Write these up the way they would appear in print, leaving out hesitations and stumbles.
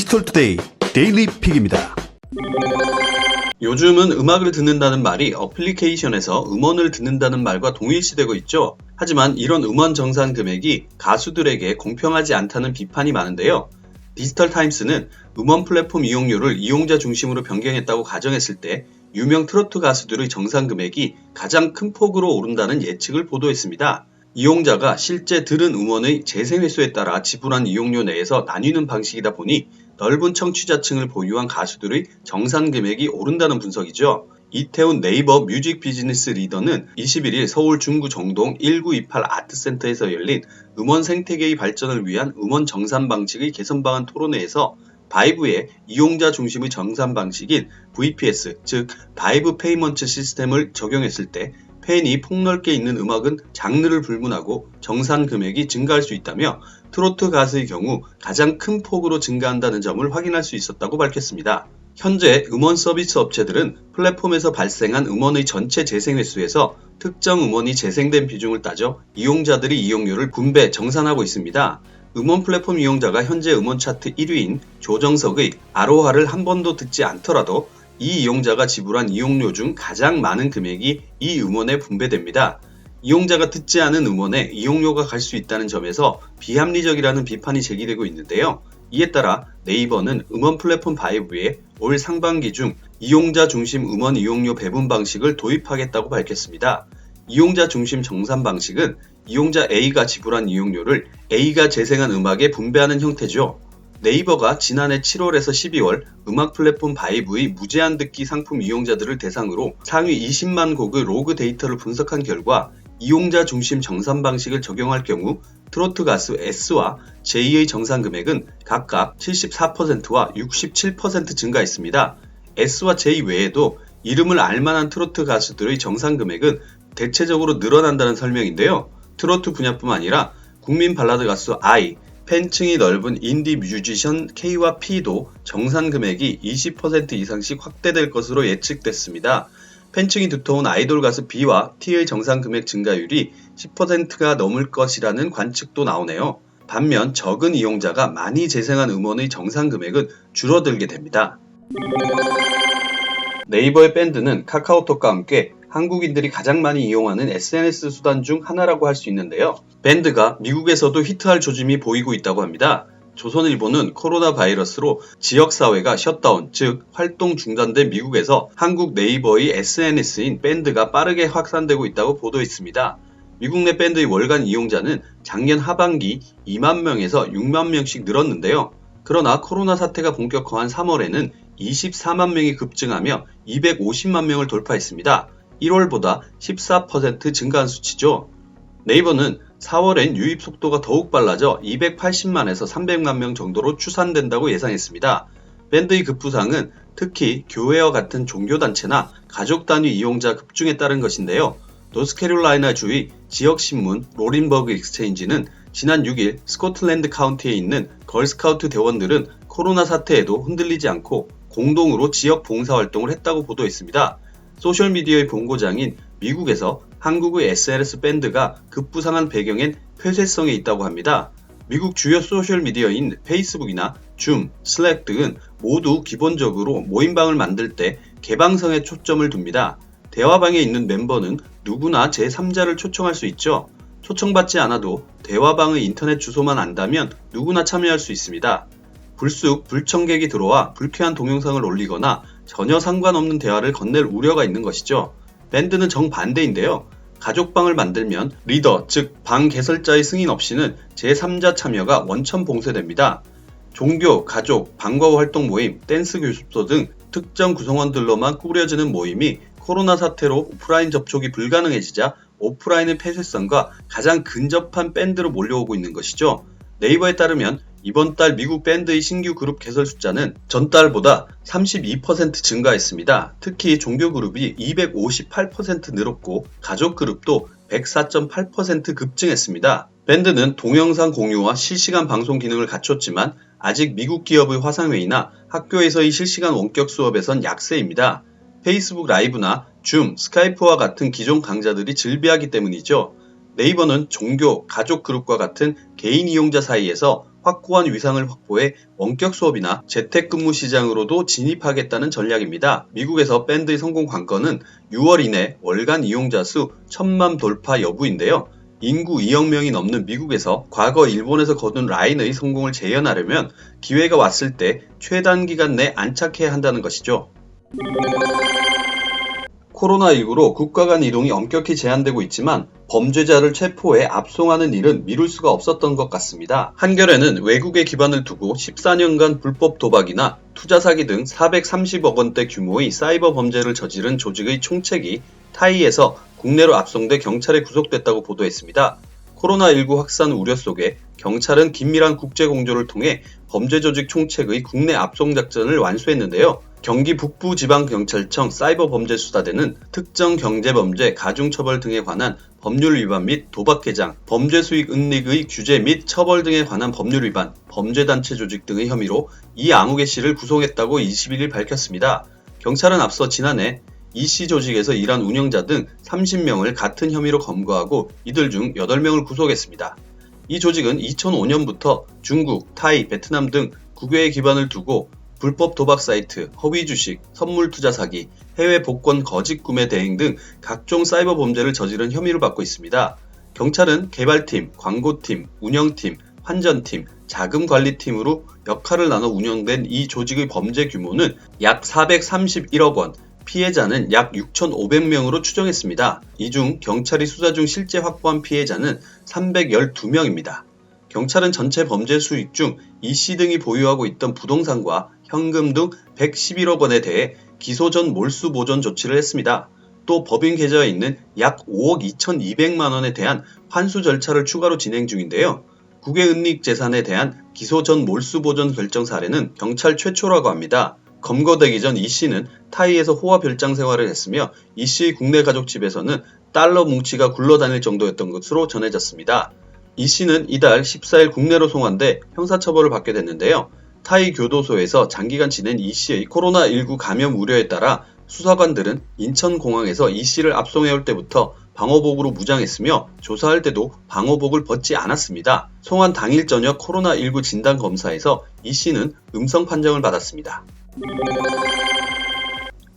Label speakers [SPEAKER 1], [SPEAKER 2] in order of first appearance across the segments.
[SPEAKER 1] 디지털 투데이 데일리 픽입니다.
[SPEAKER 2] 요즘은 음악을 듣는다는 말이 어플리케이션에서 음원을 듣는다는 말과 동일시되고 있죠. 하지만 이런 음원 정산 금액이 가수들에게 공평하지 않다는 비판이 많은데요. 디지털 타임스는 음원 플랫폼 이용료를 이용자 중심으로 변경했다고 가정했을 때 유명 트로트 가수들의 정산 금액이 가장 큰 폭으로 오른다는 예측을 보도했습니다. 이용자가 실제 들은 음원의 재생 횟수에 따라 지불한 이용료 내에서 나뉘는 방식이다 보니 넓은 청취자층을 보유한 가수들의 정산 금액이 오른다는 분석이죠. 이태훈 네이버 뮤직 비즈니스 리더는 21일 서울 중구 정동 1928 아트센터에서 열린 음원 생태계의 발전을 위한 음원 정산 방식의 개선 방안 토론회에서 바이브의 이용자 중심의 정산 방식인 VPS, 즉 바이브 페이먼트 시스템을 적용했을 때 팬이 폭넓게 있는 음악은 장르를 불문하고 정산 금액이 증가할 수 있다며 트로트 가수의 경우 가장 큰 폭으로 증가한다는 점을 확인할 수 있었다고 밝혔습니다. 현재 음원 서비스 업체들은 플랫폼에서 발생한 음원의 전체 재생 횟수에서 특정 음원이 재생된 비중을 따져 이용자들이 이용료를 분배 정산하고 있습니다. 음원 플랫폼 이용자가 현재 음원 차트 1위인 조정석의 아로하를 한 번도 듣지 않더라도 이 이용자가 지불한 이용료 중 가장 많은 금액이 이 음원에 분배됩니다. 이용자가 듣지 않은 음원에 이용료가 갈 수 있다는 점에서 비합리적이라는 비판이 제기되고 있는데요. 이에 따라 네이버는 음원 플랫폼 바이브에 올 상반기 중 이용자 중심 음원 이용료 배분 방식을 도입하겠다고 밝혔습니다. 이용자 중심 정산 방식은 이용자 A가 지불한 이용료를 A가 재생한 음악에 분배하는 형태죠. 네이버가 지난해 7월에서 12월 음악 플랫폼 바이브의 무제한 듣기 상품 이용자들을 대상으로 상위 20만 곡의 로그 데이터를 분석한 결과 이용자 중심 정산 방식을 적용할 경우 트로트 가수 S와 J의 정산 금액은 각각 74%와 67% 증가했습니다. S와 J 외에도 이름을 알만한 트로트 가수들의 정산 금액은 대체적으로 늘어난다는 설명인데요. 트로트 분야뿐만 아니라 국민 발라드 가수 I, 팬층이 넓은 인디 뮤지션 K와 P도 정산 금액이 20% 이상씩 확대될 것으로 예측됐습니다. 팬층이 두터운 아이돌 가수 B와 T의 정산 금액 증가율이 10%가 넘을 것이라는 관측도 나오네요. 반면 적은 이용자가 많이 재생한 음원의 정산 금액은 줄어들게 됩니다. 네이버의 밴드는 카카오톡과 함께 한국인들이 가장 많이 이용하는 SNS 수단 중 하나라고 할 수 있는데요. 밴드가 미국에서도 히트할 조짐이 보이고 있다고 합니다. 조선일보는 코로나 바이러스로 지역사회가 셧다운, 즉 활동 중단된 미국에서 한국 네이버의 SNS인 밴드가 빠르게 확산되고 있다고 보도했습니다. 미국 내 밴드의 월간 이용자는 작년 하반기 2만 명에서 6만 명씩 늘었는데요. 그러나 코로나 사태가 본격화한 3월에는 24만 명이 급증하며 250만 명을 돌파했습니다. 1월보다 14% 증가한 수치죠. 네이버는 4월엔 유입 속도가 더욱 빨라져 280만에서 300만 명 정도로 추산된다고 예상했습니다. 밴드의 급부상은 특히 교회와 같은 종교단체나 가족 단위 이용자 급증에 따른 것인데요. 노스캐롤라이나주의 지역신문 로린버그 익스체인지는 지난 6일 스코틀랜드 카운티에 있는 걸스카우트 대원들은 코로나 사태에도 흔들리지 않고 공동으로 지역 봉사활동을 했다고 보도했습니다. 소셜미디어의 본고장인 미국에서 한국의 SNS 밴드가 급부상한 배경엔 폐쇄성에 있다고 합니다. 미국 주요 소셜미디어인 페이스북이나 줌, 슬랙 등은 모두 기본적으로 모임방을 만들 때 개방성에 초점을 둡니다. 대화방에 있는 멤버는 누구나 제3자를 초청할 수 있죠. 초청받지 않아도 대화방의 인터넷 주소만 안다면 누구나 참여할 수 있습니다. 불쑥 불청객이 들어와 불쾌한 동영상을 올리거나 전혀 상관없는 대화를 건넬 우려가 있는 것이죠. 밴드는 정반대인데요. 가족방을 만들면 리더, 즉 방 개설자의 승인 없이는 제3자 참여가 원천 봉쇄됩니다. 종교, 가족, 방과후 활동 모임, 댄스 교습소 등 특정 구성원들로만 꾸려지는 모임이 코로나 사태로 오프라인 접촉이 불가능해지자 오프라인의 폐쇄성과 가장 근접한 밴드로 몰려오고 있는 것이죠. 네이버에 따르면 이번 달 미국 밴드의 신규 그룹 개설 숫자는 전달보다 32% 증가했습니다. 특히 종교 그룹이 258% 늘었고 가족 그룹도 104.8% 급증했습니다. 밴드는 동영상 공유와 실시간 방송 기능을 갖췄지만 아직 미국 기업의 화상회의나 학교에서의 실시간 원격 수업에선 약세입니다. 페이스북 라이브나 줌, 스카이프와 같은 기존 강좌들이 즐비하기 때문이죠. 네이버는 종교, 가족 그룹과 같은 개인 이용자 사이에서 확고한 위상을 확보해 원격 수업이나 재택근무 시장으로도 진입하겠다는 전략입니다. 미국에서 밴드의 성공 관건은 6월 이내 월간 이용자 수 1000만 돌파 여부인데요. 인구 2억 명이 넘는 미국에서 과거 일본에서 거둔 라인의 성공을 재현하려면 기회가 왔을 때 최단 기간 내 안착해야 한다는 것이죠. 코로나19로 국가 간 이동이 엄격히 제한되고 있지만 범죄자를 체포해 압송하는 일은 미룰 수가 없었던 것 같습니다. 한겨레는 외국에 기반을 두고 14년간 불법 도박이나 투자 사기 등 430억 원대 규모의 사이버 범죄를 저지른 조직의 총책이 타이에서 국내로 압송돼 경찰에 구속됐다고 보도했습니다. 코로나19 확산 우려 속에 경찰은 긴밀한 국제 공조를 통해 범죄 조직 총책의 국내 압송 작전을 완수했는데요. 경기 북부지방경찰청 사이버범죄수사대는 특정 경제범죄, 가중처벌 등에 관한 법률 위반 및 도박 개장, 범죄 수익 은닉의 규제 및 처벌 등에 관한 법률 위반, 범죄단체 조직 등의 혐의로 이아무개 씨를 구속했다고 21일 밝혔습니다. 경찰은 앞서 지난해 이씨 조직에서 일한 운영자 등 30명을 같은 혐의로 검거하고 이들 중 8명을 구속했습니다. 이 조직은 2005년부터 중국, 타이, 베트남 등 국외에 기반을 두고 불법 도박 사이트, 허위 주식, 선물 투자 사기, 해외 복권 거짓 구매 대행 등 각종 사이버 범죄를 저지른 혐의를 받고 있습니다. 경찰은 개발팀, 광고팀, 운영팀, 환전팀, 자금관리팀으로 역할을 나눠 운영된 이 조직의 범죄 규모는 약 431억 원, 피해자는 약 6,500명으로 추정했습니다. 이 중 경찰이 수사 중 실제 확보한 피해자는 312명입니다. 경찰은 전체 범죄 수익 중 이씨 등이 보유하고 있던 부동산과 현금 등 111억 원에 대해 기소 전 몰수 보전 조치를 했습니다. 또 법인 계좌에 있는 약 5억 2,200만 원에 대한 환수 절차를 추가로 진행 중인데요. 국외은닉 재산에 대한 기소 전 몰수 보전 결정 사례는 경찰 최초라고 합니다. 검거되기 전 이씨는 타이에서 호화 별장 생활을 했으며 이씨의 국내 가족집에서는 달러 뭉치가 굴러다닐 정도였던 것으로 전해졌습니다. 이씨는 이달 14일 국내로 송환돼 형사처벌을 받게 됐는데요. 타이 교도소에서 장기간 지낸 이씨의 코로나19 감염 우려에 따라 수사관들은 인천공항에서 이씨를 압송해올 때부터 방호복으로 무장했으며 조사할 때도 방호복을 벗지 않았습니다. 송환 당일 저녁 코로나19 진단검사에서 이씨는 음성 판정을 받았습니다.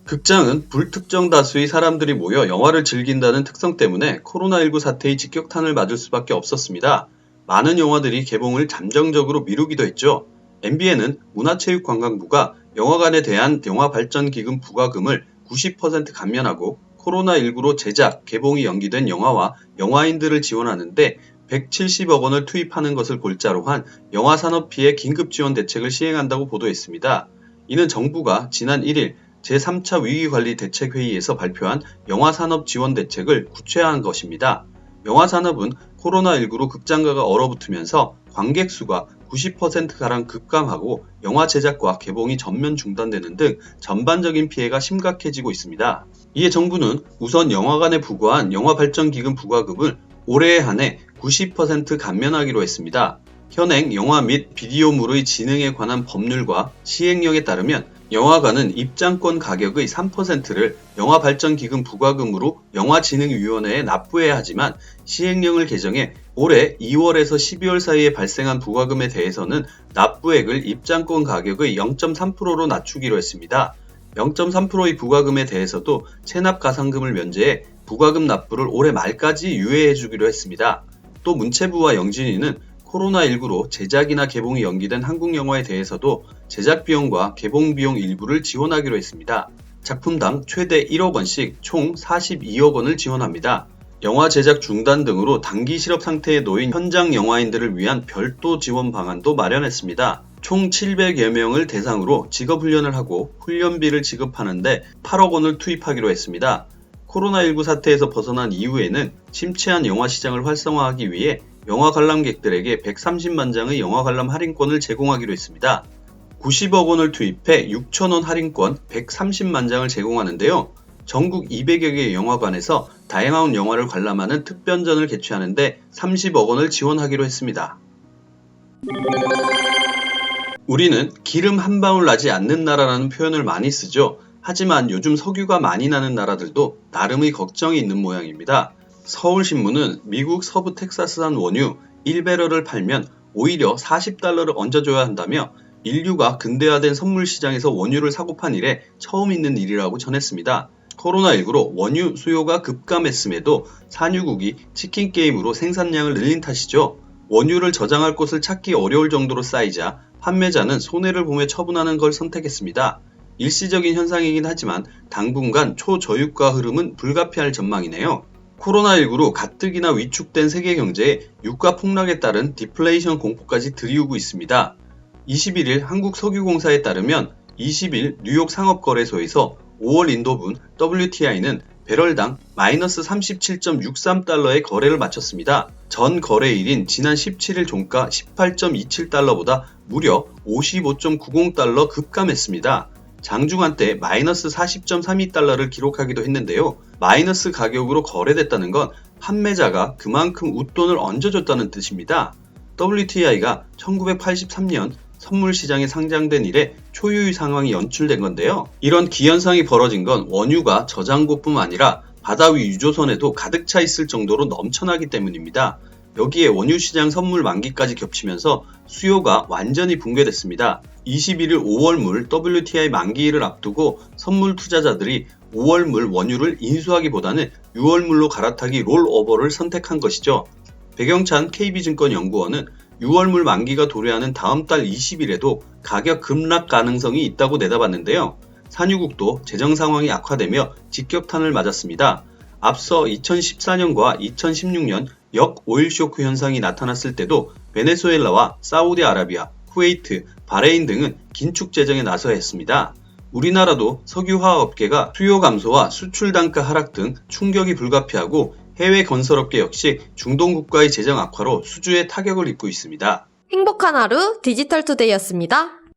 [SPEAKER 2] 극장은 불특정 다수의 사람들이 모여 영화를 즐긴다는 특성 때문에 코로나19 사태의 직격탄을 맞을 수밖에 없었습니다. 많은 영화들이 개봉을 잠정적으로 미루기도 했죠. MBN은 문화체육관광부가 영화관에 대한 영화발전기금 부과금을 90% 감면하고 코로나19로 제작, 개봉이 연기된 영화와 영화인들을 지원하는데 170억 원을 투입하는 것을 골자로 한 영화산업피해 긴급지원 대책을 시행한다고 보도했습니다. 이는 정부가 지난 1일 제3차 위기관리대책회의에서 발표한 영화산업지원대책을 구체화한 것입니다. 영화산업은 코로나19로 극장가가 얼어붙으면서 관객수가 90%가량 급감하고 영화 제작과 개봉이 전면 중단되는 등 전반적인 피해가 심각해지고 있습니다. 이에 정부는 우선 영화관에 부과한 영화발전기금 부과금을 올해에 한해 90% 감면하기로 했습니다. 현행 영화 및 비디오물의 진흥에 관한 법률과 시행령에 따르면 영화관은 입장권 가격의 3%를 영화발전기금 부과금으로 영화진흥위원회에 납부해야 하지만 시행령을 개정해 올해 2월에서 12월 사이에 발생한 부과금에 대해서는 납부액을 입장권 가격의 0.3%로 낮추기로 했습니다. 0.3%의 부과금에 대해서도 체납 가산금을 면제해 부과금 납부를 올해 말까지 유예해주기로 했습니다. 또 문체부와 영진위는 코로나19로 제작이나 개봉이 연기된 한국 영화에 대해서도 제작 비용과 개봉 비용 일부를 지원하기로 했습니다. 작품당 최대 1억 원씩 총 42억 원을 지원합니다. 영화 제작 중단 등으로 단기 실업 상태에 놓인 현장 영화인들을 위한 별도 지원 방안도 마련했습니다. 총 700여 명을 대상으로 직업훈련을 하고 훈련비를 지급하는데 8억 원을 투입하기로 했습니다. 코로나19 사태에서 벗어난 이후에는 침체한 영화 시장을 활성화하기 위해 영화 관람객들에게 130만 장의 영화 관람 할인권을 제공하기로 했습니다. 90억 원을 투입해 6,000원 할인권 130만 장을 제공하는데요. 전국 200여 개의 영화관에서 다양한 영화를 관람하는 특변전을 개최하는데 30억 원을 지원하기로 했습니다. 우리는 기름 한 방울 나지 않는 나라라는 표현을 많이 쓰죠. 하지만 요즘 석유가 많이 나는 나라들도 나름의 걱정이 있는 모양입니다. 서울신문은 미국 서부 텍사스산 원유 1배럴을 팔면 오히려 $40를 얹어줘야 한다며 인류가 근대화된 선물 시장에서 원유를 사고 판 이래 처음 있는 일이라고 전했습니다. 코로나19로 원유 수요가 급감했음에도 산유국이 치킨 게임으로 생산량을 늘린 탓이죠. 원유를 저장할 곳을 찾기 어려울 정도로 쌓이자 판매자는 손해를 보며 처분하는 걸 선택했습니다. 일시적인 현상이긴 하지만 당분간 초저유가 흐름은 불가피할 전망이네요. 코로나19로 가뜩이나 위축된 세계 경제에 유가 폭락에 따른 디플레이션 공포까지 들이우고 있습니다. 21일 한국석유공사에 따르면 20일 뉴욕 상업거래소에서 5월 인도분 WTI는 배럴당 마이너스 37.63달러의 거래를 마쳤습니다. 전 거래일인 지난 17일 종가 18.27달러보다 무려 55.90달러 급감했습니다. 장중한 때 마이너스 40.32달러를 기록하기도 했는데요. 마이너스 가격으로 거래됐다는 건 판매자가 그만큼 웃돈을 얹어줬다는 뜻입니다. WTI가 1983년 선물 시장에 상장된 이래 초유의 상황이 연출된 건데요. 이런 기현상이 벌어진 건 원유가 저장고뿐만 아니라 바다 위 유조선에도 가득 차 있을 정도로 넘쳐나기 때문입니다. 여기에 원유 시장 선물 만기까지 겹치면서 수요가 완전히 붕괴됐습니다. 21일 5월물 WTI 만기일을 앞두고 선물 투자자들이 5월물 원유를 인수하기보다는 6월물로 갈아타기 롤오버를 선택한 것이죠. 백영찬 KB증권 연구원은 6월물 만기가 도래하는 다음 달 20일에도 가격 급락 가능성이 있다고 내다봤는데요. 산유국도 재정 상황이 악화되며 직격탄을 맞았습니다. 앞서 2014년과 2016년 역오일 쇼크 현상이 나타났을 때도 베네수엘라와 사우디아라비아, 쿠웨이트, 바레인 등은 긴축 재정에 나서야 했습니다. 우리나라도 석유화학업계가 수요 감소와 수출 단가 하락 등 충격이 불가피하고 해외 건설업계 역시 중동 국가의 재정 악화로 수주에 타격을 입고 있습니다.
[SPEAKER 3] 행복한 하루 디지털투데이였습니다.